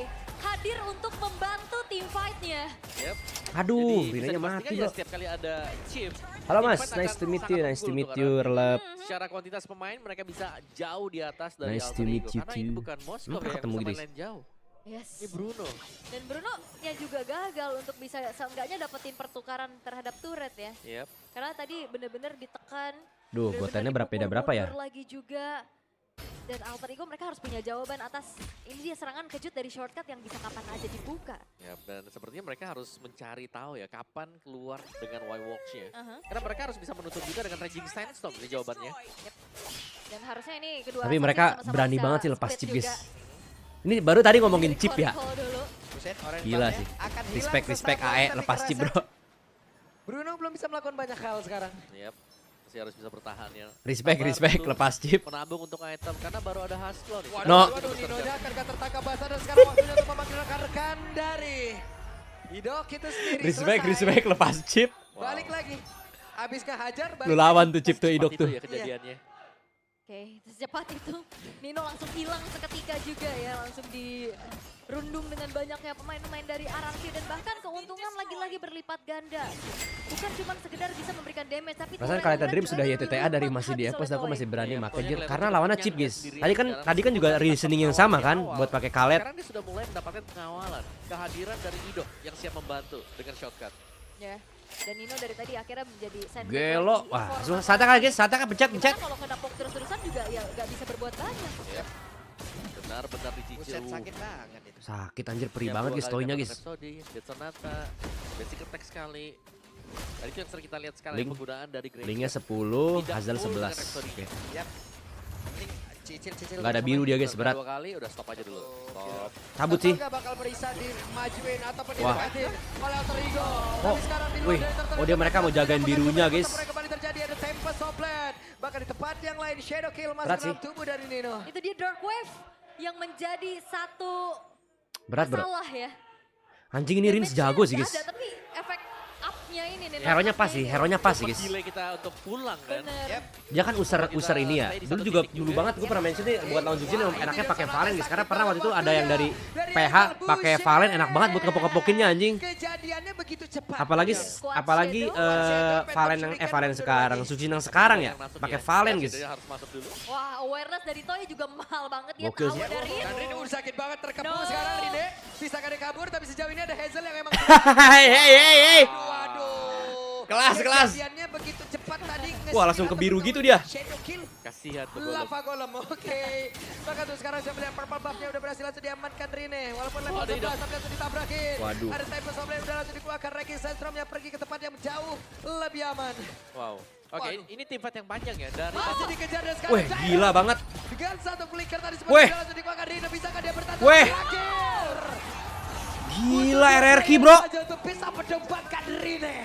hadir untuk membantu tim fight-nya. Yep. Aduh, Jadi, bisa Rinenya dipastikan mati ya bro. setiap kali ada chip. Halo tim mas, fight nice akan to meet sangat you, nice to unggul meet untuk you, RRQ. relap. Secara kuantitas pemain mereka bisa jauh di atas dari Nice to Alter meet Ego. you Karena ini too. bukan Moskov Emang ya yang ketemu bisa gitu, main guys? lane jauh. Yes. Ini Bruno. Dan Bruno yang juga gagal untuk bisa seenggaknya dapetin pertukaran terhadap turret ya. Yep. Karena tadi bener-bener ditekan. Duh, bener-bener botannya beda berapa ya? dipukul-pukul lagi juga. Dan Alter Ego mereka harus punya jawaban atas ini dia serangan kejut dari shortcut yang bisa kapan aja dibuka. Yep. Dan sepertinya mereka harus mencari tahu ya kapan keluar dengan Y-Walks-nya. Aha. Karena mereka harus bisa menutup juga dengan Raging Sandstorm ini jawabannya. Dan harusnya ini kedua Tapi assassin mereka sama-sama berani bisa banget sih lepas split chip juga. guys. Ini baru tadi ngomongin chip ya. Recall dulu. Buset, orange Gila buff-nya sih. akan hilang Respect sesaat AE lagi, tapi lepas chip kerasa bro. Bruno belum bisa melakukan banyak hal sekarang. Yep. Masih harus bisa bertahan ya. Respect Sabar untuk lepas chip. menabung untuk item karena baru ada Haskell nih. Waduh, No. waduh, Ninonya akan tertangkap basah dan sekarang waktunya untuk memanggil rekan-rekan dari Idok itu sendiri. Respect lepas chip. Wow. Balik lagi. Abiskah hajar? Lu lawan tuh chip tuh Secepat Idok itu tuh. ya kejadiannya. Oke, secepat itu Nino langsung hilang seketika juga ya, langsung dirundung dengan banyaknya pemain-pemain dari RRQ dan bahkan keuntungan lagi-lagi berlipat ganda. bukan cuma sekedar bisa memberikan damage tapi Perasaan turret Kaleta unggulan Dream juga sudah ada YTTA dilihat dari banget masih di habis Evos, oleh aku Toy. masih berani Iya, make pokoknya anjir. Kaleta Karena Dream lawannya punya chip guys. sendirian Tadi kan juga reasoning yang sama kan buat pakai Kalet. Sekarang dia sudah mulai mendapatkan pengawalan, kehadiran dari Ido yang siap membantu dengan shotgun. Ya. Dan Nino dari tadi akhirnya menjadi sandwich Gelo. lagi, Wah, informasi. langsung Sataka guys, Sataka pencet. Gimana kalau kena pok terus-terusan juga ya nggak bisa berbuat banyak. Ya. Benar-benar dicicil. Buset, sakit banget itu. Sakit anjir, perih Ya, banget dua guys kali toynya dapat guys. Rhapsody, Dead Sonata, basic attack sekali. Dan itu yang sering kita lihat sekarang Link. penggunaan dari Granger. Linknya 10, Tidak Hazel full dengan 11. Rhapsody. Oke. Ini cicil-cicil. Nggak ada biru dia guys, Kedua berat. kali udah stop aja dulu. Stop. Cabut sih. Apakah bakal berisa dimajuin ataupun Wah. dideketin oleh Alter Ego. Oh, Tapi sekarang di luar wih. dari tertentu Oh, dia mereka mau jagain birunya, guys. Mereka kembali terjadi ada Tempest Hopland. Bahkan di tempat yang lain Shadow Kill masuk Berat ke dalam sih. tubuh dari Nino. Itu dia Dark Wave yang menjadi satu Berat bro. masalah ya. Anjing ini Rins jago sih guys. Ada, tapi efek up-nya ini nih. Hero-nya pas sih, hero-nya pas sih guys. Delay kita untuk pulang kan. Bener. Yep. Dia kan user ini ya. Dulu juga dulu banget gue pernah mention nih buat lawan Zujin enaknya pakai Valen guys. Karena pernah waktu itu ada yang dari PH pakai Valen enak banget buat kepok-kepokinnya anjing. Kejadiannya begitu cepat. Apalagi Valen yang Valen sekarang, Zujin yang sekarang ya. Pakai Valen guys. Dia harus masuk dulu. Wah, awareness dari Toy juga mahal banget. Dia Gokil tahu sih. dari Dan Rine sakit banget terkepung No. sekarang Rine. Bisa dia kabur tapi sejauh ini ada Hazel yang memang Hei. Waduh. Kelas. Kejadiannya begitu cepat tadi. Wah, langsung ke biru gitu dia. Shadow Kill. Kasihan tuh Golem. Lava Golem, oke. Maka tuh sekarang saya melihat purple buff-nya udah berhasil langsung diamankan Rine. Walaupun level Waduh, 11 tapi langsung ditabrakin. Waduh. Ada Tempest Hopland udah langsung dikeluarkan. Reki Sandstrom-nya pergi ke tempat yang jauh lebih aman. Wow. Oke, Waduh. ini tim fight yang panjang ya dari Masih dikejar dan sekarang Weh, gila banget. dengan satu flicker tadi Weh. sebenarnya langsung dikeluarkan Rine. Bisakah dia bertahan? Weh. Terakhir. Gila RRQ bro. Aja untuk bisa mendebatkan Rine.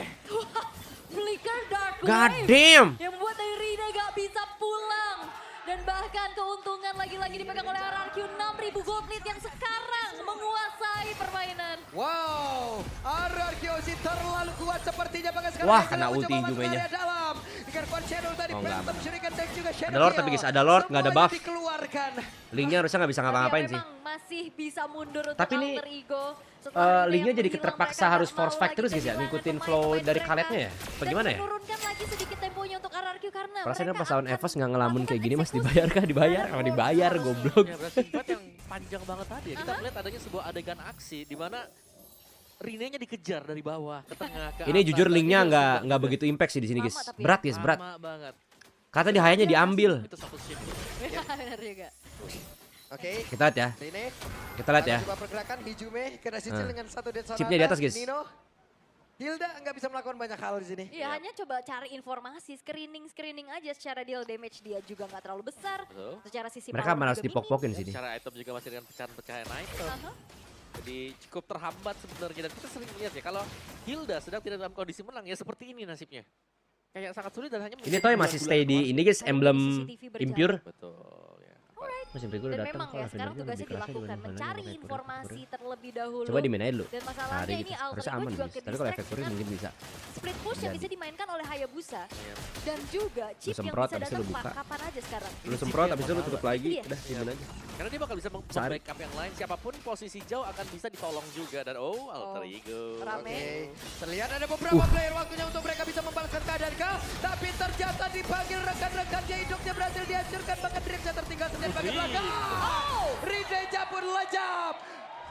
Flicker Dark God Wave damn. yang membuat dari Rine gak bisa pulang. Dan bahkan keuntungan lagi-lagi dipegang oleh RRQ 6.000 gold plate yang sekarang menguasai permainan. Wow, RRQ terlalu kuat sepertinya bahkan sekarang. Wah, Hazel kena mencoba ulti masuk ke Jumenya. area dalam. Dengan Shadow tadi Oh, enggak Phantom aman. Shuriken dan juga Shadow Ada Lord Kill. tapi guys, ada Lord, nggak ada Semuanya buff. dikeluarkan. Linknya harusnya nggak bisa ngapa-ngapain Tapi sih. memang masih bisa mundur untuk Tapi ini, Alter Ego. Setelah Rine Linknya yang jadi menghilang, terpaksa mereka harus nggak force mau fight lagi terus guys ya, kehilangan ngikutin pemain flow pemain dari mereka. Kaletnya ya. Apa Dan gimana ya? menurunkan lagi sedikit temponya untuk RRQ karena Perasaan mereka pas lawan akan Evos nggak ngelamun kayak gini mas melakukan dibayar kah? Dibayar? eksekusi Apa dibayar goblok? Ya, berarti tim fight yang panjang banget tadi ya. Kita melihat adanya sebuah adegan aksi di mana Rine-nya dikejar dari bawah ke tengah ke Ini atas. jujur Dan linknya itu nggak sebuah- begitu impact sih di sini Lama guys. tapi ya. Berat guys, berat. Lama banget. Kata di hayanya diambil. Itu satu shift. Benar juga. Oke, Kita lihat ya, Rine. kita lihat ya. Ada coba pergerakan Hijume kena cicil Nah. dengan satu dead sonata. Chipnya di atas, guys. Nino. Hilda nggak bisa melakukan banyak hal di sini. Iya, hanya coba cari informasi, screening aja secara deal damage dia juga nggak terlalu besar. Betul. Secara sisi Mereka power malah harus juga dipok-pokin di Dan sini. secara item juga masih dengan pecahan-pecahan item. Aha. Jadi cukup terhambat sebenarnya dan kita sering lihat ya kalau Hilda sedang tidak dalam kondisi menang ya seperti ini nasibnya. Kayak sangat sulit dan hanya Ini Toy masih stay di ini guys, emblem impure. Betul ya. Mas Impure Dan udah datang memang kok. ya Langsung sekarang aja tugasnya lebih kerasnya dilakukan, dibanding mencari Valorant, informasi Valorant. terlebih dahulu. Coba di main aja dulu. Dan masalahnya Hari ini gitu. Alter Harusnya Ego aman juga guys. Tapi kalau ke-distract Factory dengan mungkin bisa. split push yang Jadi. bisa dimainkan oleh Hayabusa. Iya. Dan juga chip yang semprot, bisa habis itu datang lu buka. kapan aja sekarang. Lu semprot habis itu lu tutup lagi, Iya. udah diemin aja. Karena dia bakal bisa Cari. membackup yang lain siapapun posisi jauh akan bisa ditolong juga dan Alter Oh. Ego. Rame. Oke, terlihat ada beberapa player waktunya untuk mereka bisa membalaskan keadaan kah? Tapi ternyata dipanggil rekan-rekannya hidupnya berhasil dihancurkan bahkan Dreamsnya tertinggal sendiri bagian belakang. Ridenya pun lejap.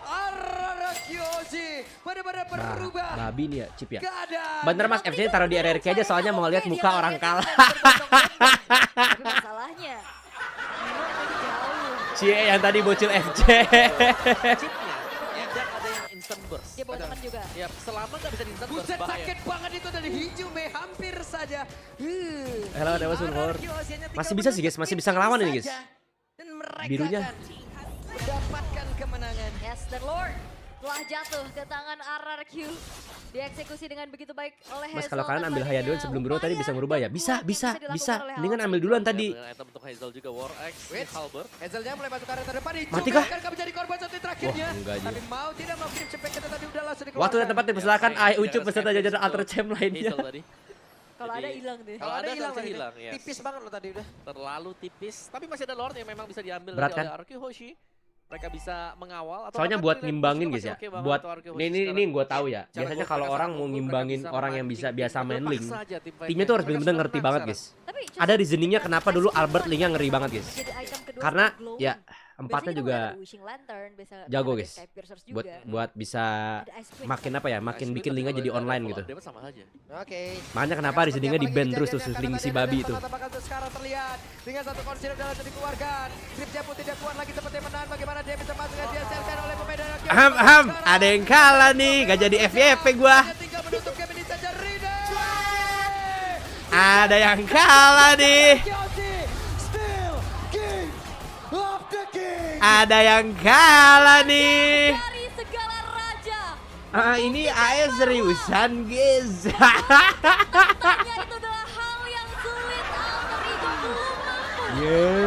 Arrakyoshi benar-benar berubah Babi nih ya, chip ya. keadaan. Bener mas, FC-nya taruh di RRQ aja soalnya mau lihat muka orang kalah. Tapi masalahnya, Nino masih jauh. Cie yang tadi bocil FC. Chipnya tidak ada yang instant burst. Dia bawa teman juga. Ya selama nggak bisa di instant burst Buset, bahaya. sakit banget itu dari Hijume hampir saja. Hello, Dewa Sunhor. Arrakyoshi-nya Masih tinggal bisa sih, guys. Masih bisa ngelawan ini, guys. saja. Dan mereka Birunya. akan mendapatkan kemenangan. Yes, the Lord telah jatuh ke tangan RRQ. Dieksekusi dengan begitu baik oleh Mas Hazel. kalau kalian ambil Haya duluan sebelum Bro tadi bisa merubah ya? Bisa, bisa, Yang bisa. dilakukan oleh Mendingan Alter ambil duluan Ego. tadi. Dengan item untuk Hazel juga War Axe, Wait. Halberd. Hazelnya mulai masuk ke area terdepan. Hijume Mati kah? akan menjadi korban satu terakhirnya. Wah, enggak, Tapi mau tidak mau kirim cepet tadi udah langsung dikeluarkan. Waktu dan tempat dipersilakan Ya, Ai jangan Ucup beserta skip jajaran itu. Alter Champ lainnya. Hazel tadi. Kalau ada Jadi- hilang deh. Kalau ada hilang harusnya tadi. hilang, yes. Tipis banget loh tadi udah. Terlalu tipis. Tapi masih ada Lord yang memang bisa diambil Berat oleh kan? RQ Hoshi. mereka bisa mengawal atau Soalnya bahkan buat Trinity ngimbangin juga guys ya. masih oke banget Buat untuk Arkeus ini sekarang. gue tahu ya. Cara Biasanya gol kalau mereka orang sangat mau unggul, mereka ngimbangin bisa orang yang memancing biasa tim, main tapi link. paksa aja tim Timnya tuh harus mereka bener-bener sudah ngerti menang banget sekarang. guys. Tapi Ada reasoningnya kenapa dulu Albert Lee-nya ngeri banget guys. jadi item kedua Karena setelah glowing. ya empatnya Biasanya juga kan ada Wishing Lantern, biasa jago, ada guys. Sky Piercers buat juga. buat bisa Ada Ice Queen. makin apa ya, makin Ice bikin Queen, linknya tapi jadi kalau online ada gitu. follow up, sama saja. Oke. Makanya kenapa reasoningnya di ban terus tuh link si babi itu. Apakah sekarang terlihat dengan satu konsil dalam dikeluarkan. Grip Japu tidak kuat lagi seperti menahan. Bagaimana dia bisa masuk dan dihasilkan oleh pemain dari Arkeus. Ada yang kalah nih, gak jadi FYP gua. Hanya tinggal menutup game ini saja Ride. Ada yang kalah nih. Kyoshi still king of the king. Ada yang kalah nih. Dari segala raja. Ini AS seriusan guys. Tanya itu adalah hal yang sulit. Alter Ego belum mampu.